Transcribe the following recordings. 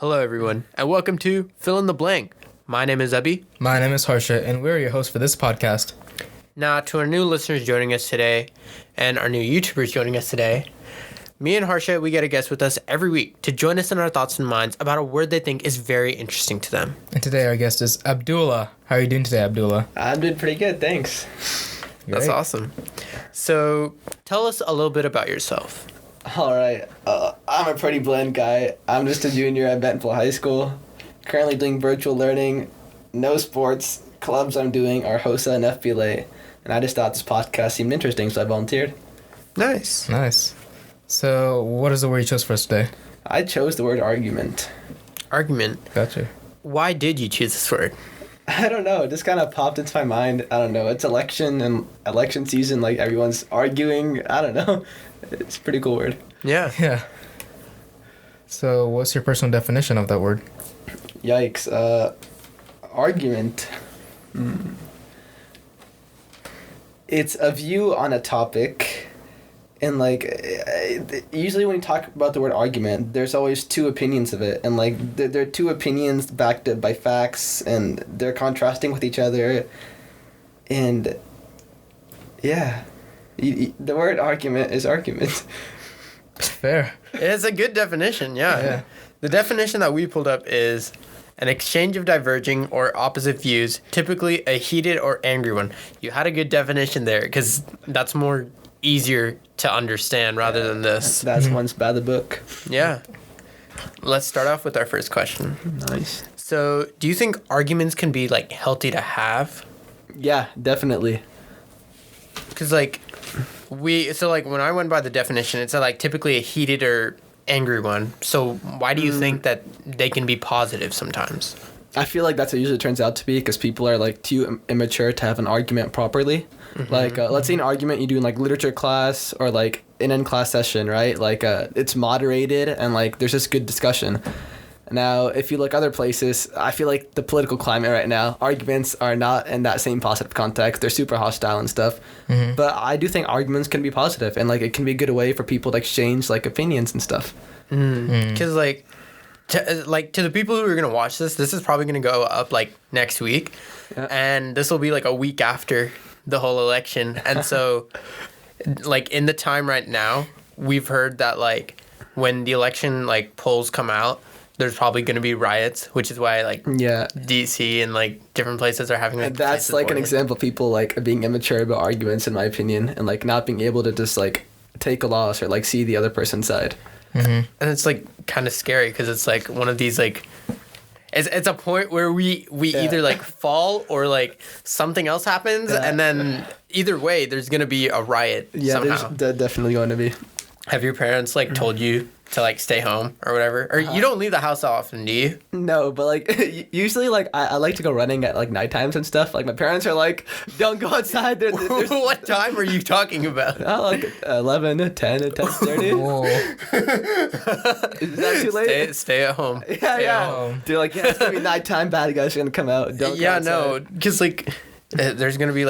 Hello, everyone, and welcome to Fill in the Blank. My name is Abhi. My name is Harsha, and we're your hosts for this podcast. Now, to our new listeners joining us today, and our new YouTubers joining us today, me and Harsha, we get a guest with us every week to join us in our thoughts and minds about a word they think is very interesting to them. And today our guest is Abdullah. How are you doing today, Abdullah? I'm doing pretty good, thanks. That's awesome. So, tell us a little bit about yourself. All right, I'm a pretty bland guy. I'm just a junior at Bentonville High School. Currently doing virtual learning, no sports. Clubs I'm doing are HOSA and FBLA. And I just thought this podcast seemed interesting, so I volunteered. Nice. So, what is the word you chose for us today? I chose the word argument. Argument. Gotcha. Why did you choose this word? I don't know, it just kind of popped into my mind. I don't know, it's election and election season, like everyone's arguing. I don't know. It's a pretty cool word. Yeah. So, what's your personal definition of that word? Yikes. Argument. It's a view on a topic, and usually when you talk about the word argument, there's always two opinions of it, and there are two opinions backed up by facts, and they're contrasting with each other, and yeah, the word argument is argument. Fair. It's a good definition, yeah. The definition that we pulled up is an exchange of diverging or opposite views, typically a heated or angry one. You had a good definition there, because that's more easier to understand rather than this. That's once by the book. Yeah. Let's start off with our first question. Nice. So, do you think arguments can be, healthy to have? Yeah, definitely. Because, when I went by the definition, it said, typically a heated or angry one. So, why do you think that they can be positive sometimes? I feel like that's what it usually turns out to be, because people are too immature to have an argument properly. Let's say an argument you do in literature class or an in-class session, right? It's moderated and there's just good discussion. Now, if you look other places, I feel like the political climate right now, arguments are not in that same positive context. They're super hostile and stuff. Mm-hmm. But I do think arguments can be positive, and it can be a good way for people to exchange opinions and stuff. Because to the people who are going to watch this is probably going to go up next week. Yeah. And this will be a week after the whole election. And so in the time right now, we've heard that when the election polls come out, there's probably going to be riots, which is why DC and different places are having and that's an example of people being immature about arguments, in my opinion, and not being able to just take a loss or see the other person's side. Mm-hmm. And it's kind of scary, because it's one of these it's a point where we either fall or something else happens, and then either way there's gonna be a riot somehow. There's definitely going to be. Have your parents told you to stay home or whatever, or you don't leave the house often, do you? No, but usually I like to go running at night times and stuff. My parents are don't go outside. There's What time are you talking about? 11, 10, 10:30. Whoa. Is that too late? Stay at home. Yeah. They're it's gonna be nighttime. Bad guys are gonna come out. Don't go outside. No, because there's gonna be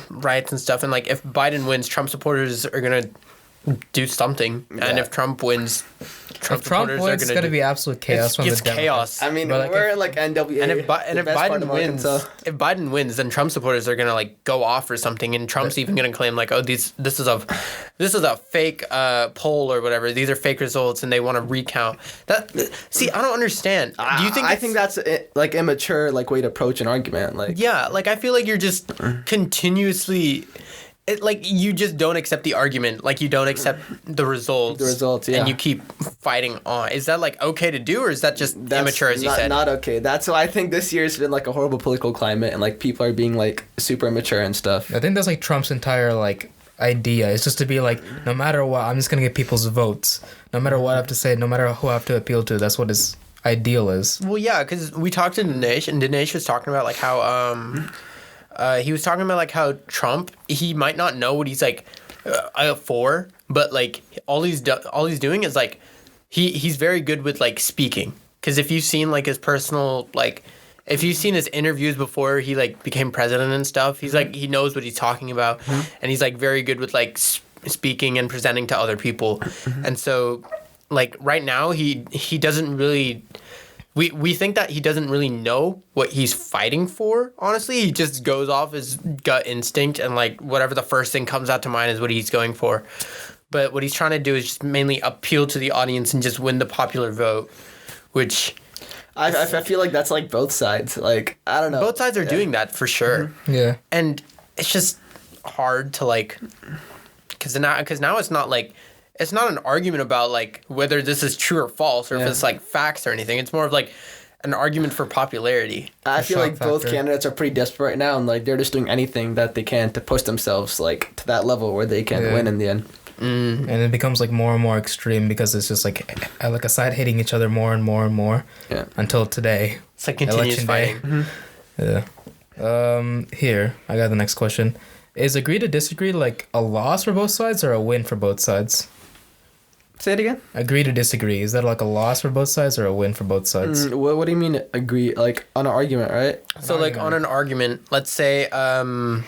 riots and stuff, and if Biden wins, Trump supporters are gonna do something, and if Trump wins, Trump supporters are it's going to be absolute chaos. It's chaos. I mean, we're in NWA. And if Biden wins, then Trump supporters are gonna go off or something, and Trump's even gonna claim this is a fake poll or whatever. These are fake results, and they want to recount that. See, I don't understand. Do you think? I think that's immature way to approach an argument. I feel you're just continuously. You just don't accept the argument. You don't accept the results. The results, yeah. And you keep fighting on. Is that, okay to do, or is that just immature, as you said? Not okay. That's why I think this year's been, a horrible political climate, and, people are being, super immature and stuff. I think that's, Trump's entire, idea. It's just to be, no matter what, I'm just going to get people's votes. No matter what I have to say, no matter who I have to appeal to, that's what his ideal is. Well, yeah, because we talked to Dinesh, and Dinesh was talking about, how, he was talking about how Trump, he might not know what he's for, but all he's doing is he's very good with speaking. Because if you've seen his personal if you've seen his interviews before he became president and stuff, he's he knows what he's talking about, and he's very good with speaking and presenting to other people, and so right now he doesn't really we think that he doesn't really know what he's fighting for. Honestly, he just goes off his gut instinct and like whatever the first thing comes out to mind is what he's going for. But what he's trying to do is just mainly appeal to the audience and just win the popular vote, which I feel like that's like both sides. Like, I don't know. both sides are doing that for sure. Yeah. And it's just hard to like, because now it's not like, it's not an argument about like whether this is true or false or if it's like facts or anything. It's more of like an argument for popularity. I feel like both factor. candidates are pretty desperate right now, and like they're just doing anything that they can to push themselves like to that level where they can win in the end. And it becomes like more and more extreme because it's just like a side hitting each other more and more and more. Yeah. Until today. It's like continuous Election day. Yeah. Here, I got the next question. Is agree to disagree like a loss for both sides or a win for both sides? Say it again. Agree to disagree. Is that like a loss for both sides or a win for both sides? What do you mean agree? Like on an argument, right? So like on an argument, let's say I'm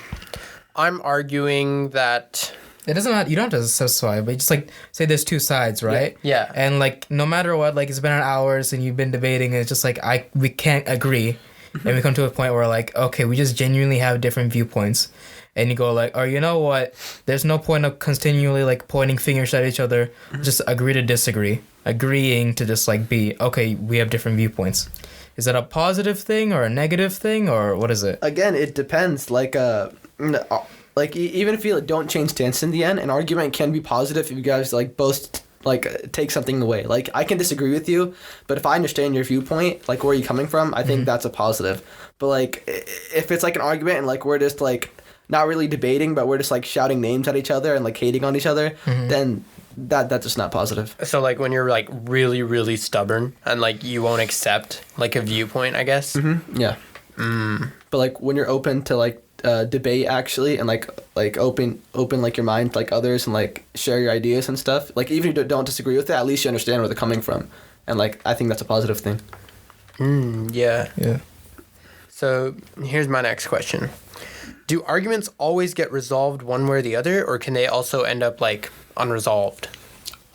arguing that. It doesn't have, you don't have to specify, but just like say there's two sides, right? Yeah. And like no matter what, like it's been hours and you've been debating, and it's just like we can't agree, and we come to a point where like okay, we just genuinely have different viewpoints, and you go like, oh, you know what? There's no point of continually like pointing fingers at each other. Just agree to disagree, agreeing to just like be okay. We have different viewpoints. Is that a positive thing or a negative thing or what is it? Again, it depends. Like even if you don't change stance in the end, an argument can be positive if you guys like both like take something away. Like I can disagree with you, but if I understand your viewpoint, like where you're coming from, I think that's a positive. But like if it's like an argument and like we're just like not really debating, but we're just like shouting names at each other and like hating on each other, then that's just not positive. So like when you're like really, really stubborn and like you won't accept like a viewpoint, I guess. Yeah. But like when you're open to like debate actually and like open like your mind to like others and like share your ideas and stuff, like even if you don't disagree with it, at least you understand where they're coming from, and like I think that's a positive thing. Yeah. So here's my next question. Do arguments always get resolved one way or the other, or can they also end up like unresolved?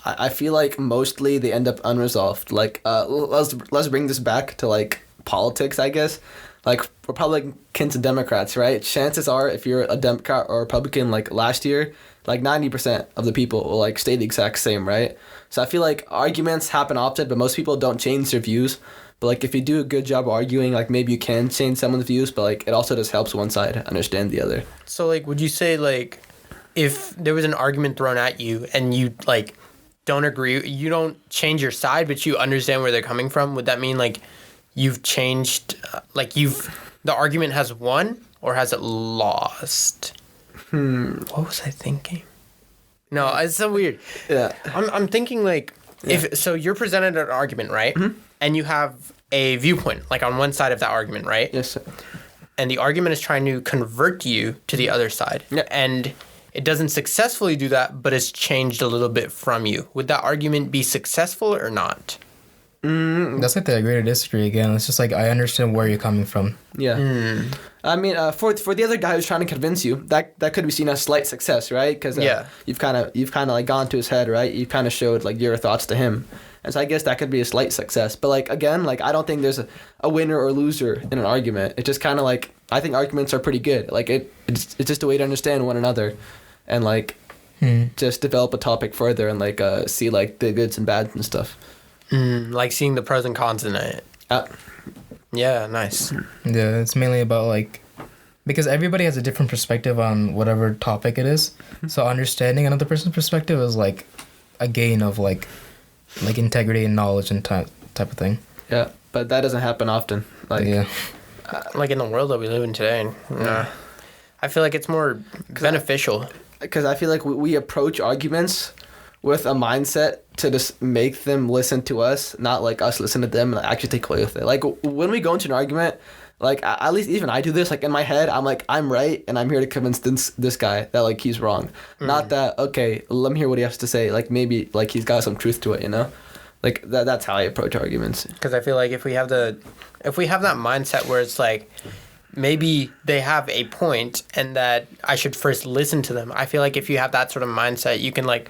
I feel like mostly they end up unresolved. Like let's bring this back to like politics, I guess. Like Republicans and Democrats, right? Chances are, if you're a Democrat or Republican, like last year, like 90% of the people will like stay the exact same, right? So I feel like arguments happen often, but most people don't change their views. But like if you do a good job arguing, like maybe you can change someone's views, but like it also just helps one side understand the other. So like, would you say like, if there was an argument thrown at you and you like don't agree, you don't change your side, but you understand where they're coming from, would that mean like you've changed, like the argument has won or has it lost? What was I thinking? No, it's so weird. Yeah. I'm thinking like, if so you're presented an argument, right? And you have a viewpoint, like on one side of that argument, right? Yes, sir. And the argument is trying to convert you to the other side. Yeah. And it doesn't successfully do that, but it's changed a little bit from you. Would that argument be successful or not? That's like the agree to disagree again. It's just like I understand where you're coming from. Yeah. I mean, for the other guy who's trying to convince you, that could be seen as slight success, right? Because you've kind of like gone to his head, right? You've kind of showed like your thoughts to him, and so I guess that could be a slight success. But like again, like I don't think there's a winner or loser in an argument. It's just kind of like I think arguments are pretty good. Like it's just a way to understand one another, and like just develop a topic further and like see like the goods and bads and stuff. Like seeing the pros and cons in it. Yeah, nice. Yeah, it's mainly about like because everybody has a different perspective on whatever topic it is. So understanding another person's perspective is like a gain of like integrity and knowledge and type of thing. Yeah, but that doesn't happen often. Like like in the world that we live in today. I feel like it's more beneficial. Because I feel like we approach arguments with a mindset to just make them listen to us, not like us listen to them and actually take away with it. Like when we go into an argument, like at least even I do this, like in my head, I'm like, I'm right and I'm here to convince this guy that like he's wrong. Not that, okay, let me hear what he has to say. Like maybe like he's got some truth to it, you know? Like that's how I approach arguments. Because I feel like if we have that mindset where it's like, maybe they have a point and that I should first listen to them. I feel like if you have that sort of mindset, you can like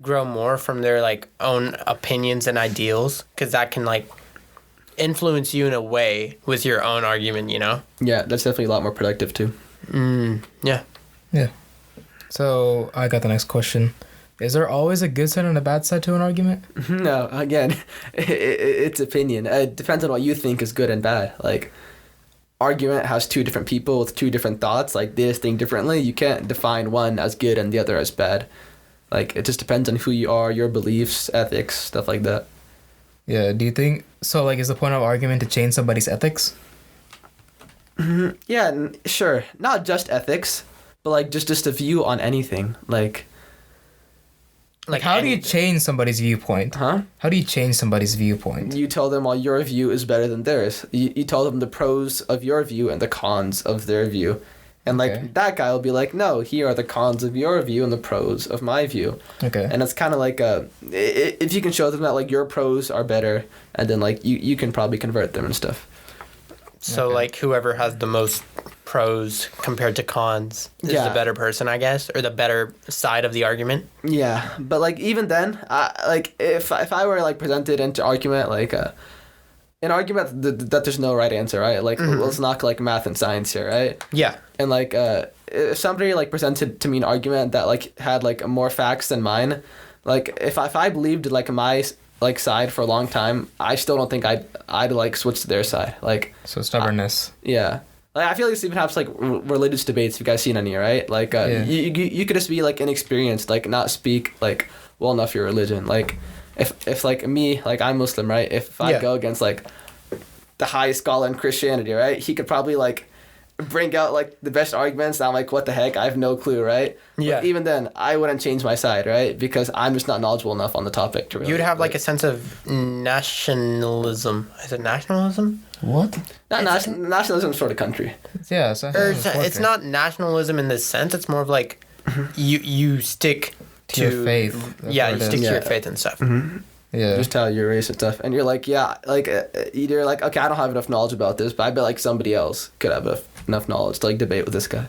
grow more from their like own opinions and ideals, because that can like influence you in a way with your own argument, you know? Yeah, that's definitely a lot more productive too. Yeah. Yeah. So I got the next question. Is there always a good side and a bad side to an argument? No, again, it's opinion. It depends on what you think is good and bad. Like, argument has two different people with two different thoughts. Like, they just think differently. You can't define one as good and the other as bad. Like, it just depends on who you are, your beliefs, ethics, stuff like that. Yeah. Do you think so? Like, is the point of argument to change somebody's ethics? Yeah, sure. Not just ethics, but like just a view on anything. Like How do you change somebody's viewpoint? Huh? How do you change somebody's viewpoint? You tell them, well, your view is better than theirs. You tell them the pros of your view and the cons of their view. And like Okay. that guy will be like, no, here are the cons of your view and the pros of my view. Okay. And it's kind of like if you can show them that like your pros are better, and then like you can probably convert them and stuff. So, Okay. like, whoever has the most pros compared to cons is Yeah. the better person, I guess, or the better side of the argument. Yeah, but like even then, like if I were like presented into argument like an argument that there's no right answer, right? Like let's knock like math and science here, right? Yeah. And like if somebody like presented to me an argument that like had like more facts than mine, like if I believed like my like side for a long time, I still don't think I'd like switch to their side. Like So stubbornness. yeah. Like, I feel like this even happens like religious debates. If you guys seen any, right? Like, Yeah. you could just be like inexperienced, like not speak like well enough your religion. Like, if like me, like I'm Muslim, right? If I Yeah. go against like the highest scholar in Christianity, right? He could probably like bring out like the best arguments. And I'm like, what the heck? I have no clue, right? Yeah. But even then, I wouldn't change my side, right? Because I'm just not knowledgeable enough on the topic to really. You'd have like a sense of nationalism. Is it nationalism? What? not nationalism for the country. Yeah. So Or it's not nationalism in this sense. It's more of like you stick To your faith. That's Yeah, what you it stick is. to your Yeah. faith and stuff. Yeah. Just tell your race and stuff, and you're like, yeah, like either like, okay, I don't have enough knowledge about this, but I bet like somebody else could have enough knowledge to like debate with this guy.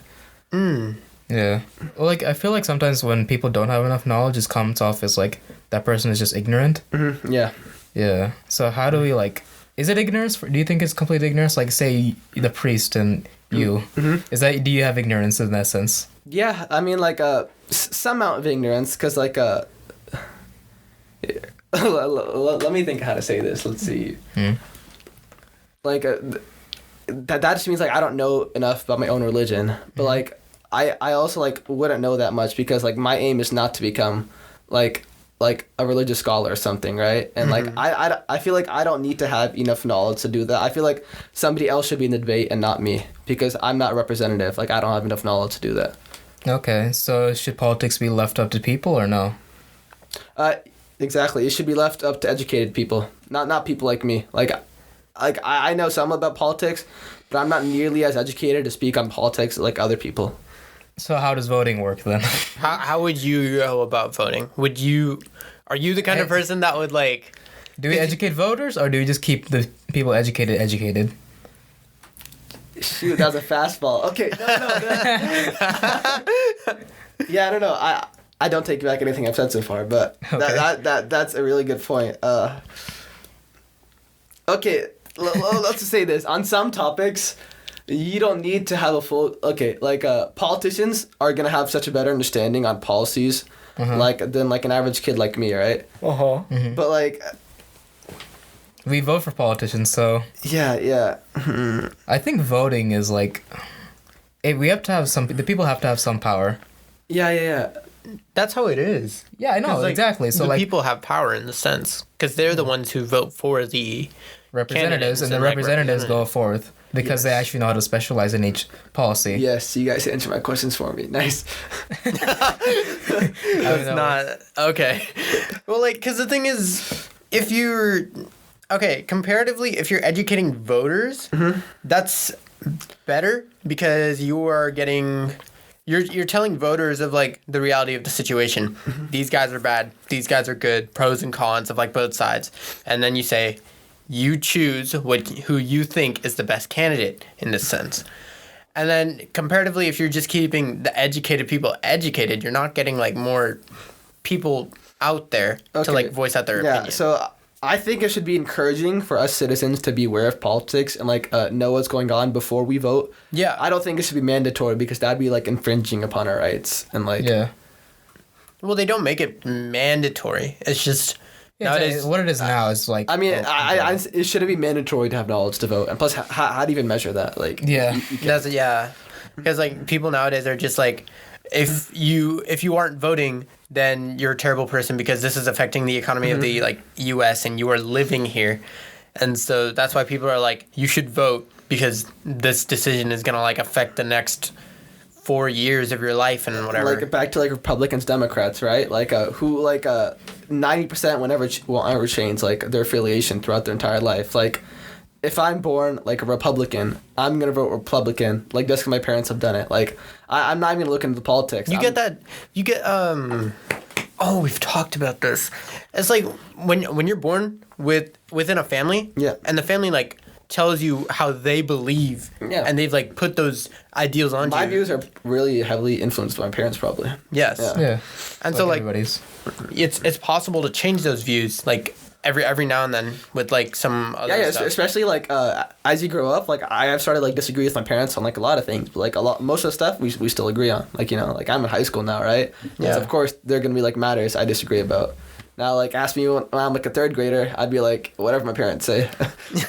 Yeah. Well, like I feel like sometimes when people don't have enough knowledge, it comes off as like that person is just ignorant. Yeah. Yeah. So how do we like? Is it ignorance? Do you think it's complete ignorance? Like say the priest and you. Is that? Do you have ignorance in that sense? Yeah, I mean like some amount of ignorance, because like let me think how to say this. Let's see. Like that just means like I don't know enough about my own religion, but like I also like wouldn't know that much, because like my aim is not to become like a religious scholar or something, right? And like I feel like I don't need to have enough knowledge to do that. I feel like somebody else should be in the debate and not me, because I'm not representative. Like I don't have enough knowledge to do that. Okay. So should politics be left up to people or no? Exactly. It should be left up to educated people, not people like me. Like I know some about politics, but I'm not nearly as educated to speak on politics like other people. So how does voting work then? How would you go about voting? Are you the kind of person that would like? Do we educate voters or do we just keep the people educated? Shoot, that was a fastball. Okay. No. Yeah, I don't know. I don't take back anything I've said so far, but Okay. that's a really good point. Okay, let's just say this. On some topics, you don't need to have a full... Okay, like politicians are going to have such a better understanding on policies than like an average kid like me, right? But like... We vote for politicians, so Yeah. I think voting is like... we have to have some... The people have to have some power. Yeah. That's how it is. Yeah, I know, 'Cause, like, exactly. So the like people have power in the sense because they're the ones who vote for the representatives, candidates and the and, like, representatives go forth because they Yes. actually know how to specialize in each policy. Yes, you guys answer my questions for me. Nice. It's not okay. Well, like, because the thing is, if you're comparatively, if you're educating voters, that's better because you are getting. You're telling voters of like the reality of the situation. These guys are bad. These guys are good. Pros and cons of like both sides, and then you say, you choose who you think is the best candidate in this sense. And then comparatively, if you're just keeping the educated people educated, you're not getting like more people out there to like voice out their opinion. So I think it should be encouraging for us citizens to be aware of politics and like know what's going on before we vote. Yeah. I don't think it should be mandatory because that'd be like infringing upon our rights and like. Yeah. Well, they don't make it mandatory. It's just nowadays. What it is now is like. I mean, it shouldn't be mandatory to have knowledge to vote, and plus, how do you even measure that? Like. Yeah. Because like people nowadays are just like, if you aren't voting, then you're a terrible person because this is affecting the economy of the like U.S. and you are living here, and so that's why people are like, you should vote because this decision is gonna like affect the next 4 years of your life and whatever. Like back to like Republicans, Democrats, right? Like who like 90% will ever change like their affiliation throughout their entire life. Like if I'm born like a Republican, I'm gonna vote Republican. Like just because my parents have done it. Like I'm not even gonna look into the politics. You get oh, we've talked about this. It's like when you're born within a family, yeah, and the family like tells you how they believe, yeah, and they've like put those ideals onto you. My views are really heavily influenced by my parents, probably. Yes. Yeah. And so like everybody's. it's possible to change those views like every now and then with like some other stuff. Especially like as you grow up, like I have started like disagree with my parents on like a lot of things, but like most of the stuff we still agree on. Like like I'm in high school now, right? Yeah. So of course there are gonna be like matters I disagree about. Now like ask me when I'm like a third grader, I'd be like whatever my parents say.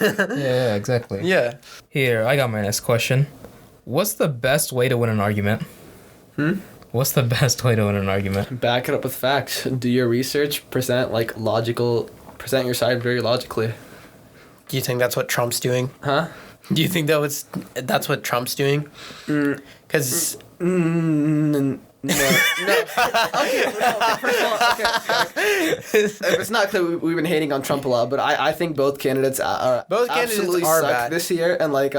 Yeah, exactly. Yeah. Here, I got my next question. What's the best way to win an argument? What's the best way to win an argument? Back it up with facts. Do your research. Present your side very logically. Do you think that's what Trump's doing? Huh? Do you think that's what Trump's doing? Because no. Okay, first of all, okay. If it's not clear, we've been hating on Trump a lot, but I think both candidates absolutely suck bad this year, and like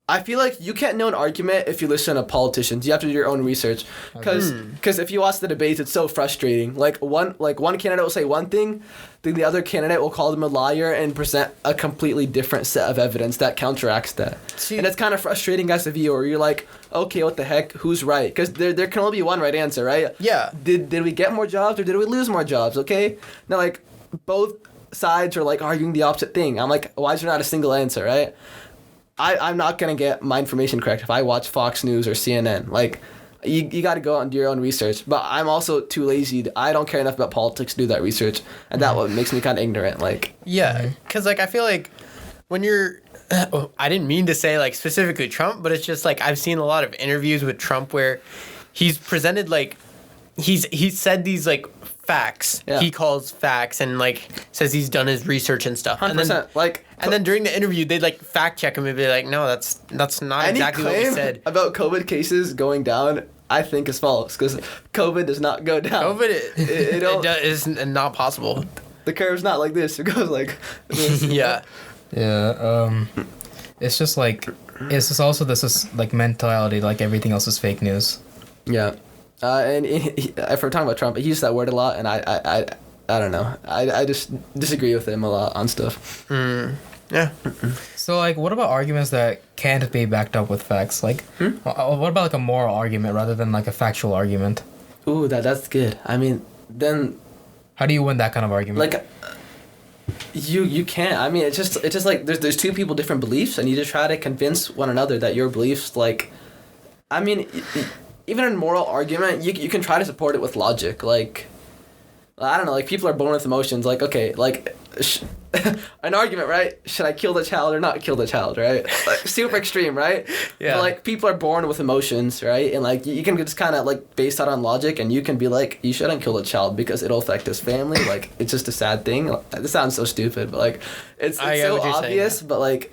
I feel like you can't know an argument if you listen to politicians. You have to do your own research, because if you watch the debates, it's so frustrating. Like one candidate will say one thing, then the other candidate will call them a liar and present a completely different set of evidence that counteracts that. And it's kind of frustrating as a viewer. You're like, okay, what the heck? Who's right? Because there can only be one right answer, right? Yeah. Did we get more jobs or did we lose more jobs? Okay. Now like both sides are like arguing the opposite thing. I'm like, why is there not a single answer, right? I'm not going to get my information correct if I watch Fox News or CNN. Like, you got to go out and do your own research. But I'm also too lazy. I don't care enough about politics to do that research. And that what makes me kind of ignorant. Like, yeah, because, like, I feel like when you're... I didn't mean to say, like, specifically Trump, but it's just, like, I've seen a lot of interviews with Trump where he's presented, like... He's said these, like, facts. Yeah. He calls facts and, like, says he's done his research and stuff. 100%. And then, like... And then during the interview, they'd like fact check him and be like, "No, that's not exactly what we said." About COVID cases going down, I think is false because COVID does not go down. COVID is not possible. The curve's not like this; it goes like this. Yeah. Yeah. It's just like also this is like mentality. Like everything else is fake news. Yeah. And if we're talking about Trump, he used that word a lot, and I don't know. I just disagree with him a lot on stuff. Yeah. So, like, what about arguments that can't be backed up with facts? Like, what about, like, a moral argument rather than, like, a factual argument? Ooh, that's good. I mean, then... How do you win that kind of argument? Like, you can't. I mean, it's just like, there's two people, different beliefs, and you just try to convince one another that your beliefs, like... I mean, even in moral argument, you can try to support it with logic, like... I don't know, like, people are born with emotions, like, okay, like, an argument, right? Should I kill the child or not kill the child, right? Like, super extreme, right? Yeah. But, like, people are born with emotions, right? And, like, you can just kind of, like, base that on logic, and you can be like, you shouldn't kill the child because it'll affect his family, like, it's just a sad thing. This sounds so stupid, but, like, it's so obvious, but, like...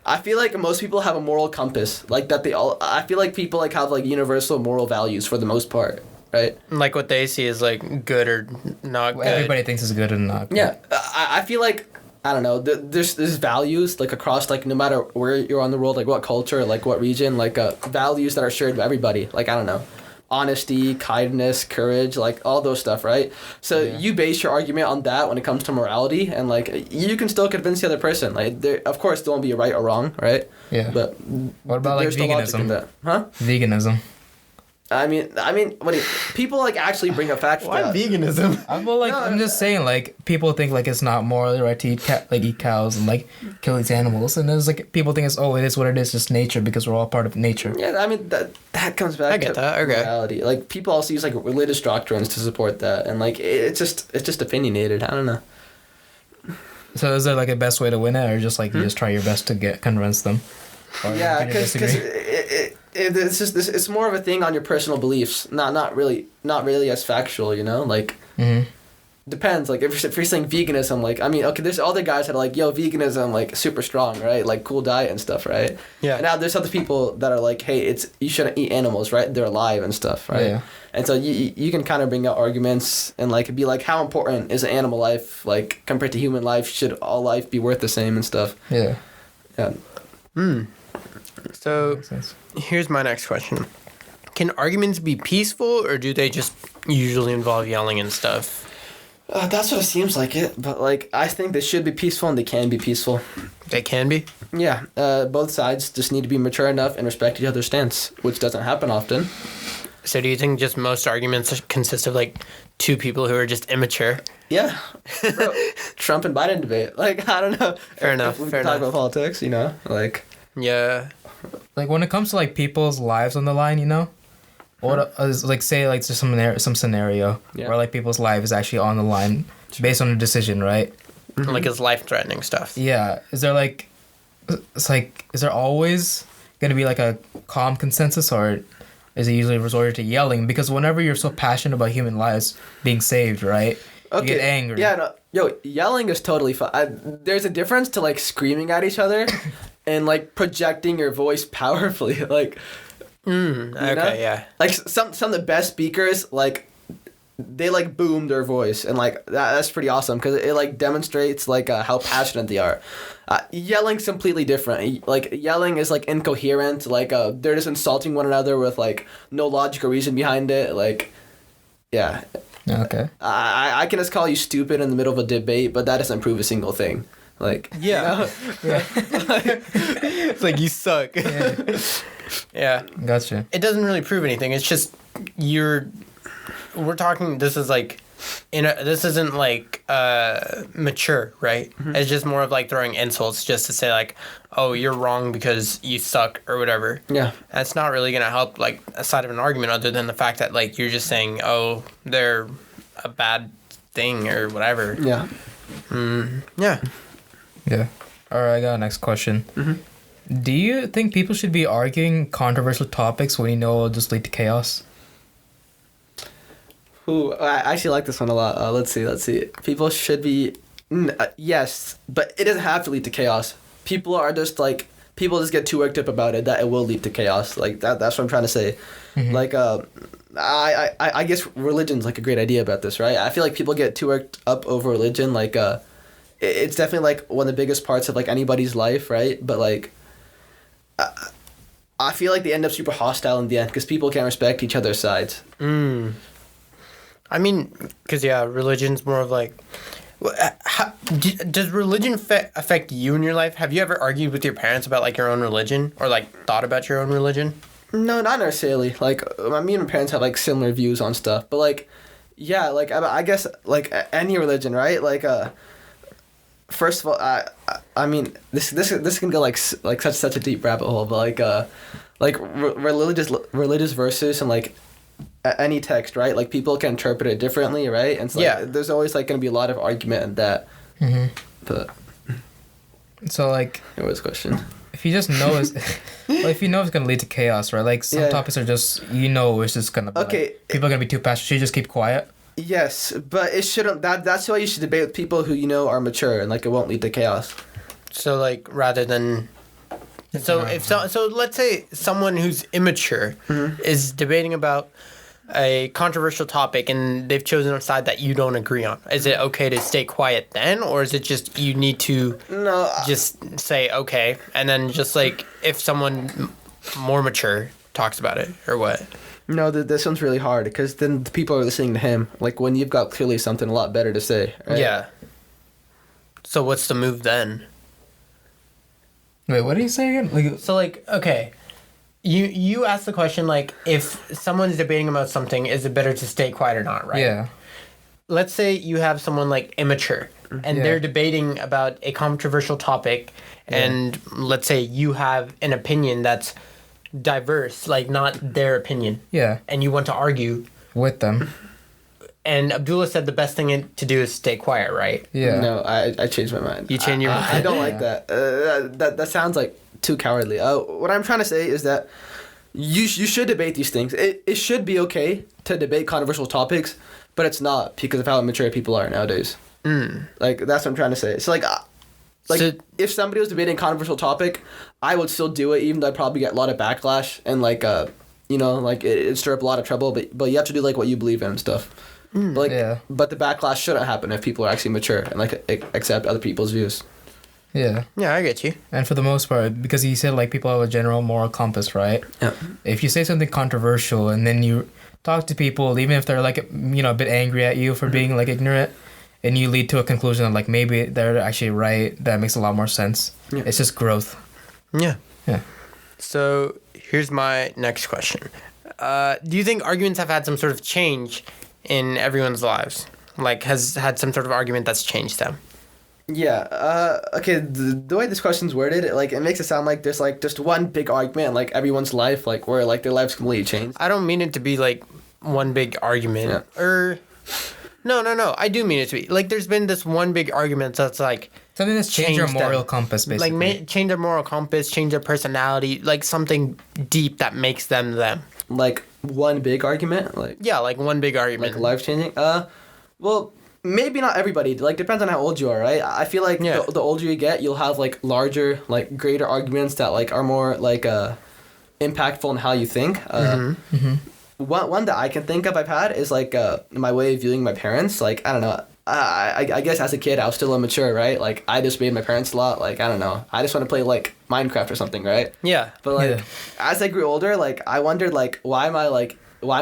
I feel like most people have a moral compass, like, that I feel like people, like, have, like, universal moral values for the most part. Right? Like what they see is like good or not good. Everybody thinks it's good and not good. Yeah. I feel like, I don't know, there's values like across, like, no matter where you're on the world, like what culture, like what region, like values that are shared by everybody. Like, I don't know, honesty, kindness, courage, like all those stuff, right? So you base your argument on that when it comes to morality, and like you can still convince the other person. Like, there, of course, there won't be a right or wrong, right? Yeah. But what about like veganism? Huh? Veganism. I mean, what do you, people like actually bring up facts. Why about- veganism? I'm just saying, like, people think like it's not morally right to eat cows and like kill these animals, and there's like people think it is what it is, just nature, because we're all part of nature. Yeah, I mean that comes back. I get to that, okay. reality. Like people also use like religious doctrines to support that, and like it's just opinionated. I don't know. So is there like a best way to win it, or just like you just try your best to convince them? Or Yeah, can you because disagree? it's just this. It's more of a thing on your personal beliefs, not really as factual. You know, like depends. Like if you're saying veganism, like I mean, okay, there's other guys that are like, yo, veganism, like super strong, right? Like cool diet and stuff, right? Yeah. And now there's other people that are like, hey, you shouldn't eat animals, right? They're alive and stuff, right? Yeah. And so you can kind of bring out arguments and like be like, how important is an animal life like compared to human life? Should all life be worth the same and stuff? Yeah. Yeah. So Makes sense. here's my next question. Can arguments be peaceful, or do they just usually involve yelling and stuff? That's what it seems like it, but like I think they should be peaceful and they can be peaceful. They can be? Yeah, both sides just need to be mature enough and respect each other's stance, which doesn't happen often. So do you think just most arguments consist of like two people who are just immature? Yeah, bro, Trump and Biden debate. Like I don't know. Fair enough, If we fair can talk enough. about politics, you know, like Yeah. Like when it comes to like people's lives on the line, you know, what like say like just some scenario Yeah. where like people's life is actually on the line based on a decision, right? Like it's life-threatening stuff. Yeah. Is there like, it's like, is there always gonna be like a calm consensus, or is it usually resorted to yelling? Because whenever you're so passionate about human lives being saved, right? You get angry. Yeah, no, yo, yelling is totally fine. There's a difference to like screaming at each other and like projecting your voice powerfully. Like, Okay, know? yeah. like some of the best speakers, like they like boom their voice, and like that's pretty awesome because it like demonstrates like how passionate they are. Yelling's completely different. Like yelling is like incoherent. Like they're just insulting one another with like no logic or reason behind it. Like, yeah. Okay. I can just call you stupid in the middle of a debate, but that doesn't prove a single thing. Like, Yeah. It's like you suck. Yeah. Gotcha. It doesn't really prove anything. It's just we're talking, this is like this isn't like mature, right? It's just more of like throwing insults just to say like, oh, you're wrong because you suck or whatever. yeah. That's not really gonna help like a side of an argument, other than the fact that like you're just saying, oh, they're a bad thing or whatever. Yeah. Yeah. Yeah. All right, I got a next question. Do you think people should be arguing controversial topics when you know it'll just lead to chaos? Ooh, I actually like this one a lot. Let's see. People should be... yes, but it doesn't have to lead to chaos. People just get too worked up about it that it will lead to chaos. Like, that's what I'm trying to say. Like, I guess religion's like a great idea about this, right? I feel like people get too worked up over religion. Like, it's definitely like one of the biggest parts of like anybody's life, right? But like... I feel like they end up super hostile in the end because people can't respect each other's sides. I mean, because, yeah, religion's more of like... does religion affect you in your life? Have you ever argued with your parents about, like, your own religion? Or, like, thought about your own religion? No, not necessarily. Like, me and my parents have, like, similar views on stuff. But, like, yeah, like, I guess, like, any religion, right? Like, first of all, I mean, this can go, like such a deep rabbit hole. But, like religious verses and, like, any text, right? Like, people can interpret it differently, right? And so, like, Yeah. there's always, like, going to be a lot of argument in that. But... So like, What was the question? if you just know it's, well, if you know it's gonna lead to chaos, right? Like some Yeah. topics are just it's just gonna be Okay. like, people are gonna be too passionate. So you just keep quiet. Yes, but it shouldn't... That's why you should debate with people who you know are mature and, like, it won't lead to chaos. So, like, rather than... So let's say someone who's immature is debating about a controversial topic and they've chosen a side that you don't agree on. Is it okay to stay quiet then, or is it just you need to No, just say okay, and then just like if someone more mature talks about it or what? no, this one's really hard because then the people are listening to him. Like, when you've got clearly something a lot better to say, right? Yeah. So what's the move then? Wait, what did you say again? Like, So like okay, you asked the question like if someone's debating about something, is it better to stay quiet or not, right? Yeah. Let's say you have someone like immature and they're debating about a controversial topic, and let's say you have an opinion that's diverse, like not their opinion. Yeah. And you want to argue With them. And Abdullah said the best thing to do is stay quiet, right? Yeah. No, I changed my mind. You changed your mind? I don't like that. That sounds like too cowardly. What I'm trying to say is that you should debate these things. It should be okay to debate controversial topics, but it's not because of how immature people are nowadays. Like, that's what I'm trying to say. So, so, if somebody was debating a controversial topic, I would still do it, even though I'd probably get a lot of backlash and, like, it'd stir up a lot of trouble, but you have to do, like, what you believe in and stuff. But the backlash shouldn't happen if people are actually mature and, like, accept other people's views. Yeah. Yeah, I get you. And for the most part, because he said, like, people have a general moral compass, right? Yeah. If you say something controversial and then you talk to people, even if they're, like, a bit angry at you for being, like, ignorant, and you lead to a conclusion that, like, maybe they're actually right, that makes a lot more sense. Yeah. It's just growth. Yeah. Yeah. So here's my next question. Do you think arguments have had some sort of change in everyone's lives? Like, has had some sort of argument that's changed them? Yeah. Okay. The way this question's worded, it makes it sound like there's like just one big argument, like everyone's life, like where like their life's completely changed. I don't mean it to be like one big argument, No. I do mean it to be like there's been this one big argument that's like something that's changed your moral compass, basically. Like change their moral compass, change their personality, like something deep that makes them them. Like one big argument, like like one big argument, like life changing. Well, maybe not everybody. Like, depends on how old you are, right? I feel like the older you get, you'll have like larger, like greater arguments that like are more like impactful in how you think. One that I can think of I've had is like my way of viewing my parents. Like, I don't know. I guess as a kid I was still immature, right? Like, I disobeyed my parents a lot. Like, I don't know. I just want to play like Minecraft or something, right? Yeah. But like as I grew older, like I wondered like why am I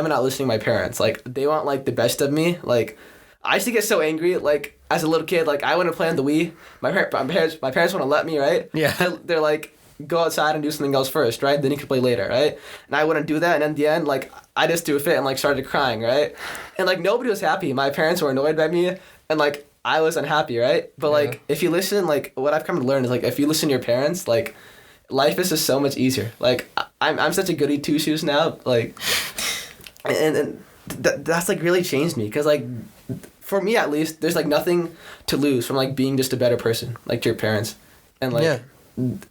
not listening to my parents? Like, they want like the best of me. Like, I used to get so angry, like, as a little kid, like, I want to play on the Wii. My parents want to let me, right? Yeah. They're like, go outside and do something else first, right? Then you can play later, right? And I wouldn't do that, and in the end, like, I just threw a fit and, like, started crying, right? And, like, nobody was happy. My parents were annoyed by me, and, like, I was unhappy, right? But, like, if you listen, like, what I've come to learn is, like, if you listen to your parents, like, life is just so much easier. Like, I'm such a goody two-shoes now, like, and that's, like, really changed me, because, like, for me at least, there's like nothing to lose from like being just a better person, like to your parents, and like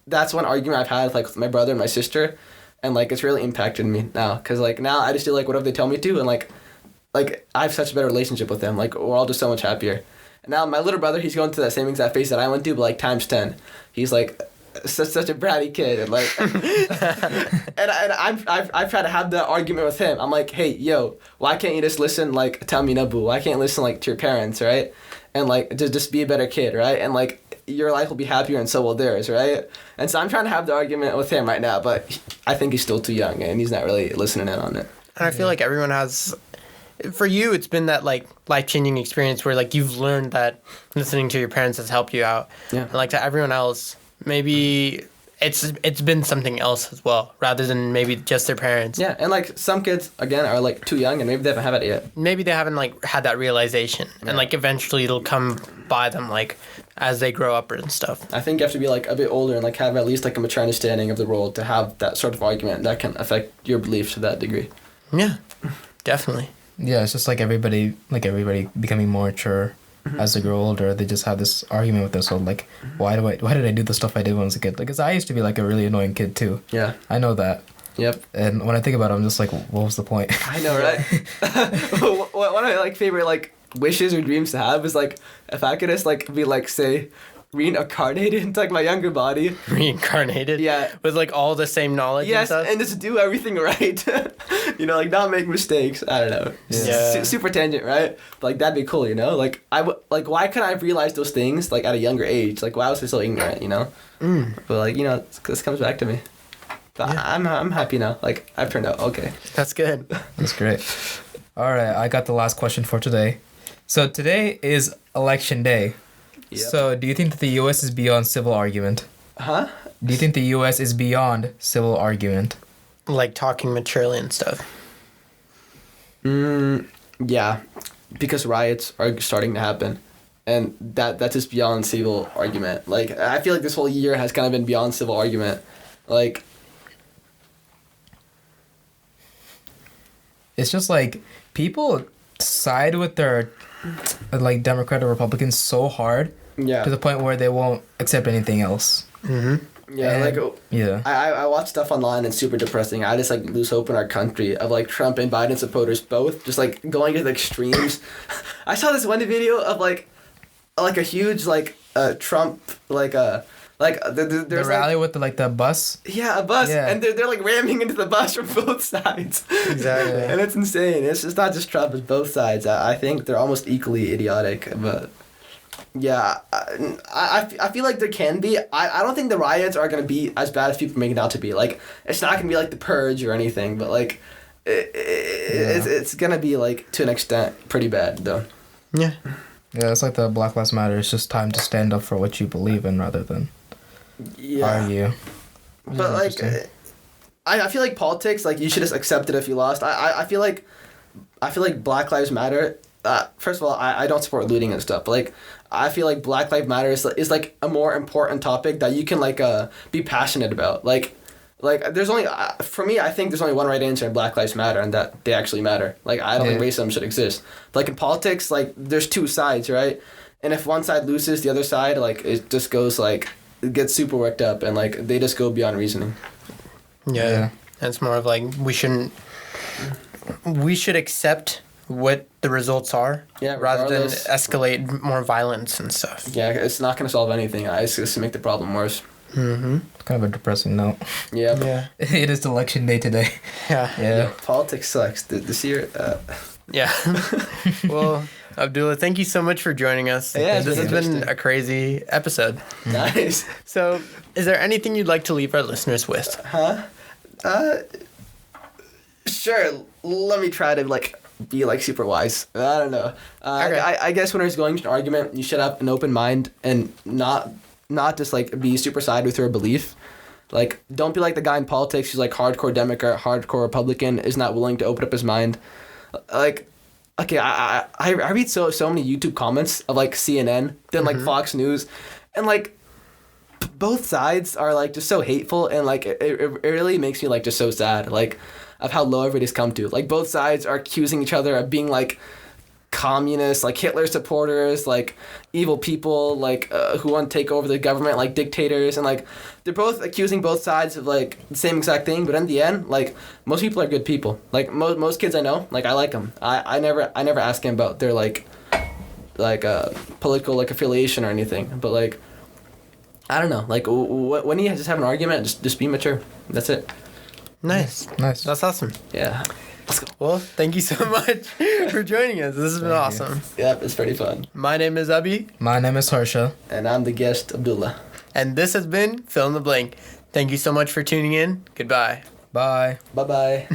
that's one argument I've had like with my brother and my sister, and like it's really impacted me now, because like now I just do like whatever they tell me to, and like I have such a better relationship with them. Like, we're all just so much happier. And now my little brother, he's going through that same exact phase that I went through, but like times 10. He's like such a bratty kid, and like and I've tried to have that argument with him. I'm like, hey, yo, why can't you just listen, like, tell me Nabu, why can't you listen like to your parents, right? And like just be a better kid, right? And like your life will be happier, and so will theirs, right? And so I'm trying to have the argument with him right now, but I think he's still too young and he's not really listening in on it. And I feel like everyone has, for you, it's been that like life-changing experience where like you've learned that listening to your parents has helped you out. Yeah. And like to everyone else, maybe it's been something else as well, rather than maybe just their parents. Yeah, and like some kids again are like too young, and maybe they haven't had it yet. Maybe they haven't like had that realization, and like eventually it'll come by them like as they grow up and stuff. I think you have to be like a bit older and like have at least like a mature understanding of the world to have that sort of argument that can affect your beliefs to that degree. Yeah, definitely. Yeah, it's just like everybody becoming more mature. As they grow older, they just have this argument with themselves, like, why did I do the stuff I did when I was a kid? Like, because I used to be like a really annoying kid too. Yeah, I know that. Yep. And when I think about it, I'm just like, what was the point? I know, right? One of my like favorite like wishes or dreams to have is like if I could just like be like, say, reincarnated into like my younger body. Reincarnated? Yeah. With like all the same knowledge and stuff? And just do everything right. You know, like not make mistakes. I don't know. Yeah. Super tangent, right? But like that'd be cool, you know? Like why couldn't I have realized those things like at a younger age? Like why was I so ignorant, you know? But like, you know, this comes back to me. But I'm happy now. Like I've turned out okay. That's good. That's great. All right, I got the last question for today. So today is election day. Yep. So, do you think that the U.S. is beyond civil argument? Huh? Do you think the U.S. is beyond civil argument? like talking maturely and stuff. Yeah, because riots are starting to happen, and that's just beyond civil argument. Like, I feel like this whole year has kind of been beyond civil argument. Like, It's just like people side with their like Democrat or Republicans so hard yeah, to the point where they won't accept anything else. yeah, and- like. Yeah. I watch stuff online and it's super depressing. I just like lose hope in our country of like Trump and Biden supporters both just like going to the extremes. I saw this one video of like a huge like Trump The there's rally like, with the bus. yeah, a bus, Yeah. and they're like ramming into the bus from both sides. Exactly. And it's insane. It's not just Trump, it's both sides. I think they're almost equally idiotic, but yeah, I feel like there can be. I don't think the riots are going to be as bad as people make it out to be. Like, it's not going to be like the Purge or anything, but like it's going to be like to an extent pretty bad though. Yeah. Yeah, it's like the Black Lives Matter. It's just time to stand up for what you believe in rather than argue. But like I feel like politics, like, you should just accept it if you lost. I feel like Black Lives Matter. First of all, I don't support looting and stuff, but like I feel like Black Lives Matter is like a more important topic that you can like be passionate about. Like there's only for me, I think there's only one right answer in Black Lives Matter, and that they actually matter. Like, I don't think racism should exist. But like in politics, like there's two sides, right? And if one side loses, the other side, like, it just goes like, it gets super worked up, and like they just go beyond reasoning. Yeah. And it's more of like we should accept what the results are, rather than escalate more violence and stuff. Yeah, it's not gonna solve anything. It's just to make the problem worse. Kind of a depressing note. Yeah. Yeah. It is election day today. Yeah. Yeah. Politics sucks. This year. Yeah. Well, Abdullah, thank you so much for joining us. Yeah, this has been a crazy episode. Nice. So, is there anything you'd like to leave our listeners with? Sure. Let me try to like be like super wise. I don't know. Okay. I guess when there's going to an argument, you should have an open mind and not just like be super side with your belief. Like, don't be like the guy in politics who's like hardcore Democrat, hardcore Republican, is not willing to open up his mind. Like, okay, I read so many YouTube comments of like CNN, then like Fox News, and like both sides are like just so hateful, and like it really makes me like just so sad, like, of how low everybody's come to. Like, both sides are accusing each other of being like communists, like Hitler supporters, like evil people, like who want to take over the government, like dictators, and like they're both accusing both sides of like the same exact thing. But in the end, like, most people are good people. Like most kids I know, like, I like them. I never ask them about their like political like affiliation or anything. But like, I don't know, like when you just have an argument, just be mature. That's it. Nice. That's awesome. Yeah. Well, thank you so much for joining us. This has been awesome. Yep, it's pretty fun. My name is Abhi. My name is Harsha. And I'm the guest, Abdullah. And this has been Fill in the Blank. Thank you so much for tuning in. Goodbye. Bye. Bye-bye.